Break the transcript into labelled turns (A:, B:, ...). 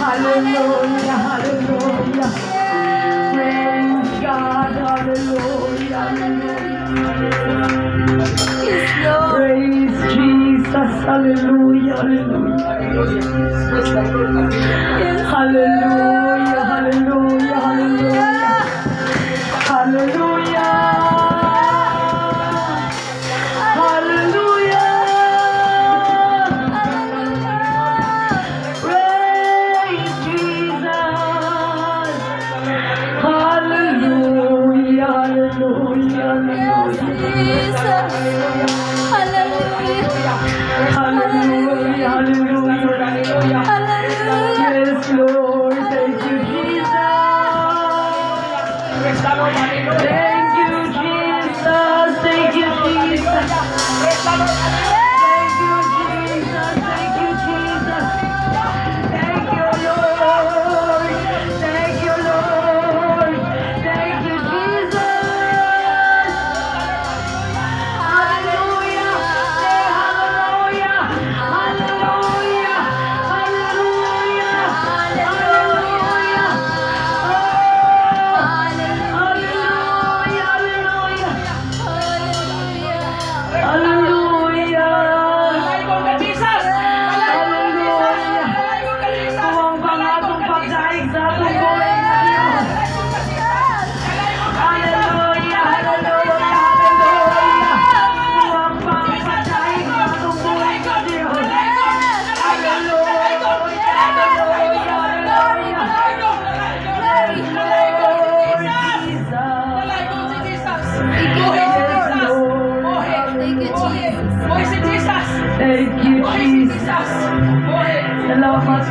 A: Hallelujah, hallelujah. Praise God, hallelujah, hallelujah.
B: Yes, Lord.
A: Praise Jesus, hallelujah, hallelujah. Hallelujah, hallelujah, hallelujah. Hallelujah. Hallelujah. Praise Jesus. Hallelujah, hallelujah, hallelujah.
B: Hallelujah.
A: Hallelujah, hallelujah.
B: Hallelujah.
A: Yes, Lord, thank you, Jesus. Thank you, Jesus. Thank you, Jesus. Thank you, Jesus. Thank you, Jesus. Thank you, Lord. Thank you, Lord. Thank you, Jesus. Hallelujah. Say hallelujah. Hallelujah. Hallelujah. Hallelujah. Oh. Hallelujah. Hallelujah. Hallelujah. Hallelujah. Tuwang pangatong pagdaig sa atong buhay na Diyos. Hallelujah. Hallelujah. Hallelujah. Tuwang pagdaig sa atong buhay na Diyos. Hallelujah. Hallelujah. Hallelujah. Yes, Lord Jesus. Yes, Lord.
B: Thank you, Jesus.
A: Thank you, Jesus. Salamat.